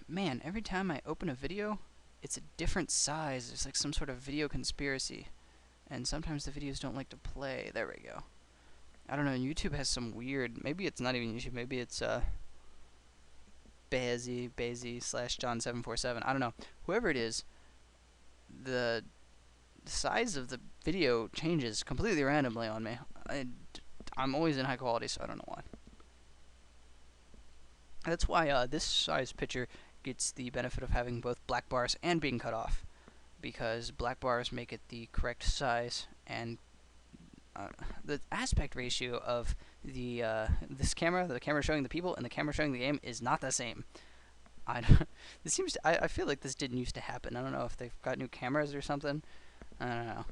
man, every time I open a video, it's a different size. There's like some sort of video conspiracy. And sometimes the videos don't like to play. There we go. I don't know, YouTube has some weird, maybe it's not even YouTube, maybe it's Bazy slash John747. I don't know. Whoever it is, the size of the video changes completely randomly on me. I'm always in high quality, so I don't know why. That's why this size picture gets the benefit of having both black bars and being cut off, because black bars make it the correct size, and the aspect ratio of the this camera, the camera showing the people and the camera showing the game, is not the same. This seems to, I feel like this didn't used to happen. I don't know if they've got new cameras or something. I don't know.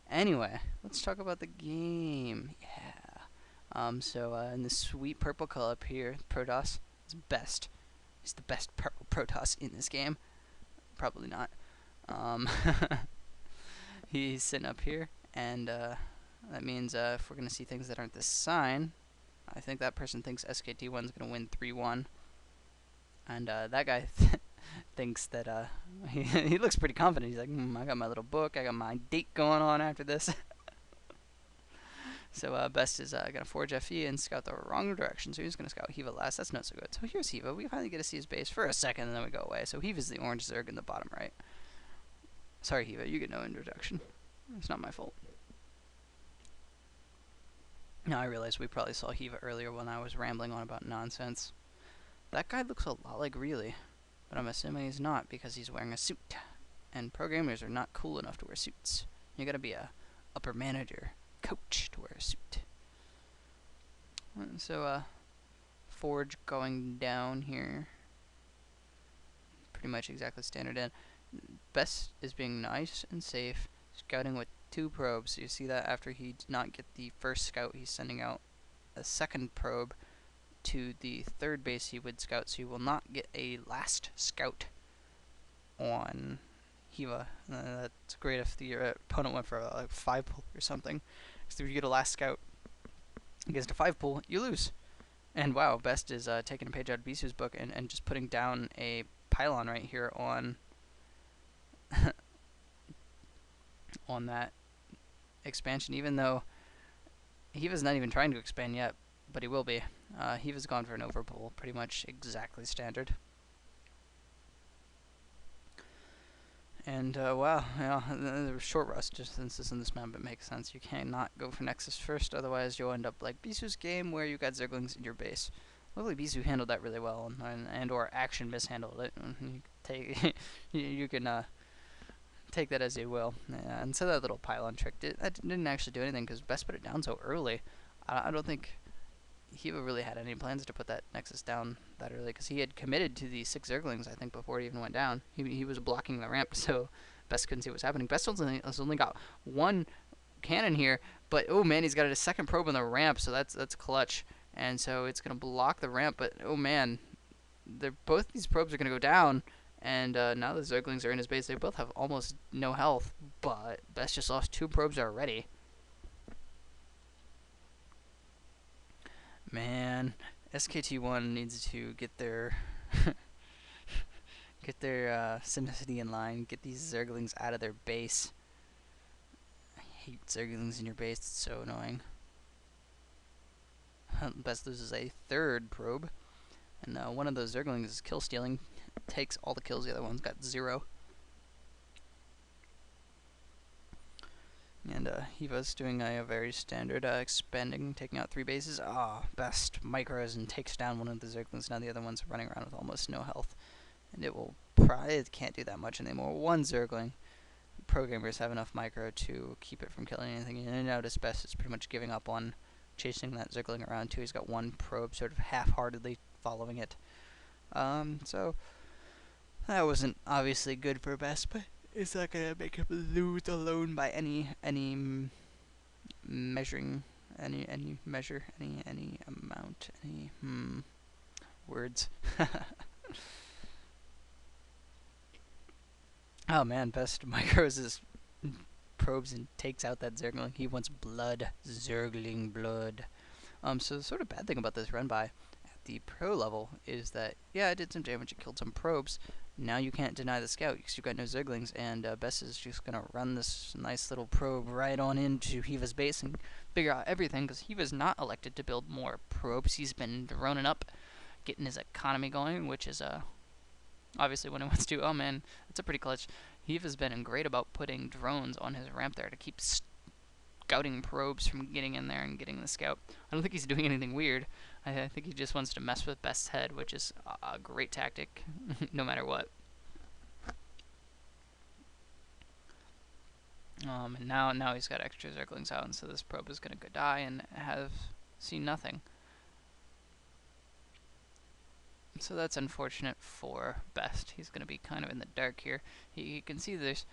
Anyway, let's talk about the game. Yeah. So in this sweet purple color up here, Protoss is BeSt. He's the best purple Protoss in this game. Probably not. He's sitting up here, and that means if we're gonna see things that aren't this sign, I think that person thinks SKT1 is gonna win 3-1, and that guy thinks that he looks pretty confident. He's like, I got my little book, I got my date going on after this. So BeSt is gonna forge FE and scout the wrong direction, so he's gonna scout hyvva last. That's not so good. So here's hyvva. We finally get to see his base for a second, and then we go away. So hyvva's the orange Zerg in the bottom right. Sorry, hyvva, you get no introduction. It's not my fault. Now I realize we probably saw hyvva earlier when I was rambling on about nonsense. That guy looks a lot like Really, but I'm assuming he's not because he's wearing a suit. And programmers are not cool enough to wear suits. You gotta be a upper manager, coach, to wear a suit. And so forge going down here. Pretty much exactly standard in. BeSt is being nice and safe, scouting with 2 probes. So you see that after he did not get the first scout, he's sending out a second probe to the third base he would scout, so he will not get a last scout on hyvva. That's great if the opponent went for like 5 pull or something. So if you get a last scout against a 5 pull, you lose. And wow, BeSt is taking a page out of BeSt's book and just putting down a pylon right here on on that expansion, even though hyvva's not even trying to expand yet, but he will be. hyvva's gone for an overpull, pretty much exactly standard. And wow, yeah, the short rust distances in this map, it makes sense. You cannot go for Nexus first, otherwise you'll end up like BeSt's game where you got Zerglings in your base. Luckily BeSt handled that really well, and or Action mishandled it. You take you can take that as you will. Yeah, and so that little pylon trick didn't actually do anything because BeSt put it down so early. I don't think hyvva really had any plans to put that Nexus down that early, because he had committed to the 6 Zerglings, I think, before it even went down. He was blocking the ramp, so BeSt couldn't see what was happening. BeSt has only got 1 cannon here, but oh man, he's got a second probe on the ramp, so that's clutch. And so it's gonna block the ramp, but oh man, both these probes are gonna go down. And now the Zerglings are in his base. They both have almost no health, but BeSt just lost 2 probes already. Man, SKT1 needs to get their get their Simplicity in line, get these Zerglings out of their base. I hate Zerglings in your base, it's so annoying. BeSt loses a 3rd probe, and one of those Zerglings is kill stealing, takes all the kills, the other one's got 0. And hyvva's doing a very standard expanding, taking out 3 bases. BeSt micros and takes down one of the Zerglings. Now the other one's running around with almost no health. And it can't do that much anymore. 1 Zergling. Programmers have enough micro to keep it from killing anything. And you notice BeSt is pretty much giving up on chasing that Zergling around too. He's got 1 probe sort of half-heartedly following it. So that wasn't obviously good for BeSt, but it's not gonna make him lose alone by any measuring, any measure, any amount, any words. Oh man, BeSt micros his probes and takes out that Zergling. He wants blood, Zergling blood. So the sort of bad thing about this run by, the pro level is that, yeah, it did some damage, it killed some probes. Now you can't deny the scout because you've got no Zerglings, and BeSt is just going to run this nice little probe right on into Hiva's base and figure out everything, because Hiva's not elected to build more probes. He's been droning up, getting his economy going, which is obviously when he wants to. Oh man, that's a pretty clutch. Hiva's been great about putting drones on his ramp there to keep scouting probes from getting in there and getting the scout. I don't think he's doing anything weird. I think he just wants to mess with BeSt's head, which is a great tactic, no matter what. And now he's got extra Zerglings out, and so this probe is going to die and have seen nothing. So that's unfortunate for BeSt. He's going to be kind of in the dark here. You can see there's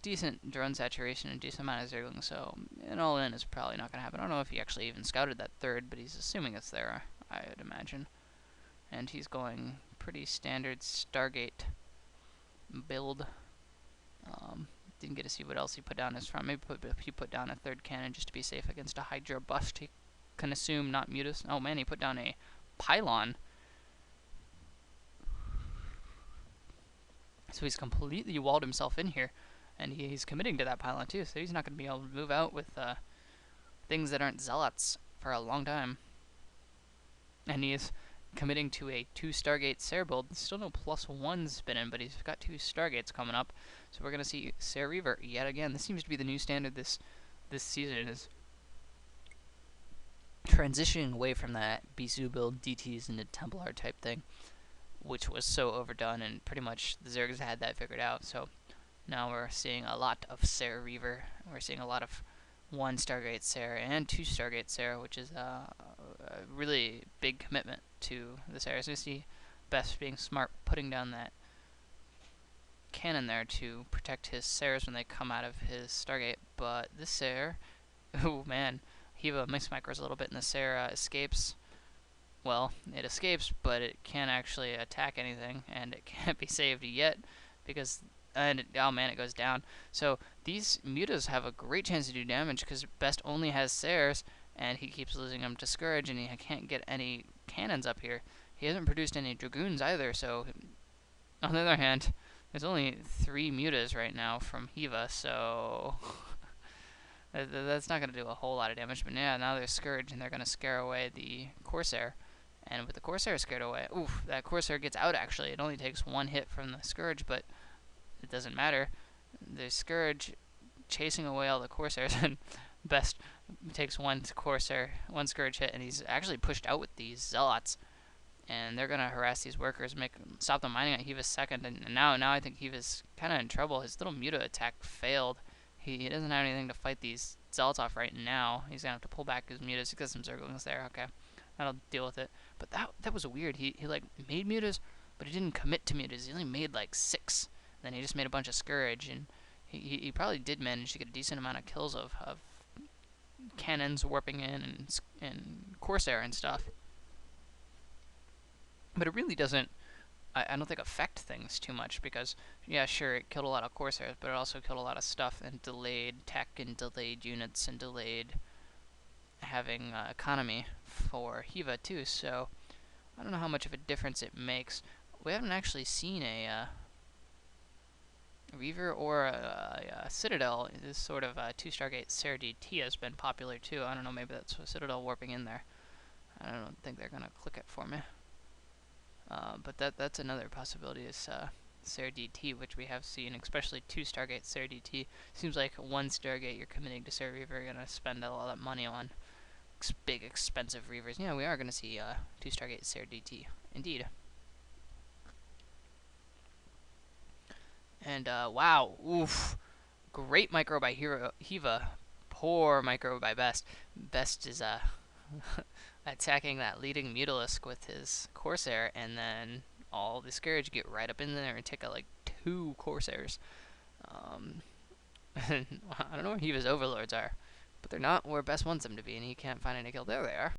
decent drone saturation and decent amount of Zerglings, so an all-in is probably not going to happen. I don't know if he actually even scouted that third, but he's assuming it's there, I would imagine. And he's going pretty standard Stargate build. Didn't get to see what else he put down his front. Maybe he put down a third cannon just to be safe against a Hydra bust. He can assume not Mutas. Oh man, he put down a pylon. So he's completely walled himself in here, and he's committing to that pylon too, so he's not going to be able to move out with things that aren't zealots for a long time. And he is committing to a 2 Stargate Ser build. Still no +1 spinning, but he's got 2 Stargates coming up. So we're going to see Ser Reaver yet again. This seems to be the new standard this season, is transitioning away from that BeSt build, DTs into Templar type thing, which was so overdone, and pretty much the Zergs had that figured out. So now we're seeing a lot of Ser Reaver. We're seeing a lot of 1 Stargate Ser and 2 Stargate Ser, which is a really big commitment to this area. So you see BeSt being smart, putting down that cannon there to protect his Sers when they come out of his Stargate. But this Ser, oh man, Hiva mismicros a little bit, and the Ser escapes. Well, it escapes, but it can't actually attack anything, and it can't be saved yet, because, oh man, it goes down. So these Mutas have a great chance to do damage, because BeSt only has Sers, and he keeps losing them to Scourge, and he can't get any cannons up here. He hasn't produced any Dragoons either, so on the other hand, there's only 3 Mutas right now from Hiva, so that's not going to do a whole lot of damage. But yeah, now there's Scourge, and they're going to scare away the Corsair. And with the Corsair scared away, oof, that Corsair gets out actually. It only takes 1 hit from the Scourge, but it doesn't matter. There's Scourge chasing away all the Corsairs, and BeSt takes 1 Scourge hit, and he's actually pushed out with these Zealots. And they're going to harass these workers, stop them mining at Hiva's second. And now I think Hiva's kind of in trouble. His little Muta attack failed. He doesn't have anything to fight these Zealots off right now. He's going to have to pull back his Mutas. He's got some Zerglings there. Okay, that'll deal with it. But that was weird. He like made Mutas, but he didn't commit to Mutas. He only made like 6. Then he just made a bunch of Scourge. And he probably did manage to get a decent amount of kills of cannons warping in and Corsair and stuff. But it really doesn't, I don't think, affect things too much, because, yeah, sure, it killed a lot of Corsairs, but it also killed a lot of stuff and delayed tech and delayed units and delayed having economy for Hiva too, so I don't know how much of a difference it makes. We haven't actually seen a Reaver or a Citadel. This sort of 2 Stargate Ser DT has been popular too. I don't know, maybe that's a Citadel warping in there. I don't think they're going to click it for me. But that's another possibility, is Ser DT, which we have seen, especially 2 Stargate Ser DT. Seems like 1 Stargate you're committing to Ser Reaver, you're going to spend a lot of money on big, expensive Reavers. Yeah, we are going to see 2 Stargate Ser DT, indeed. And, wow, oof, great micro by Hiva, poor micro by BeSt. BeSt is, attacking that leading Mutalisk with his Corsair, and then all the Scourge get right up in there and take out like 2 Corsairs. I don't know where Hiva's Overlords are, but they're not where BeSt wants them to be, and he can't find any kill. There they are.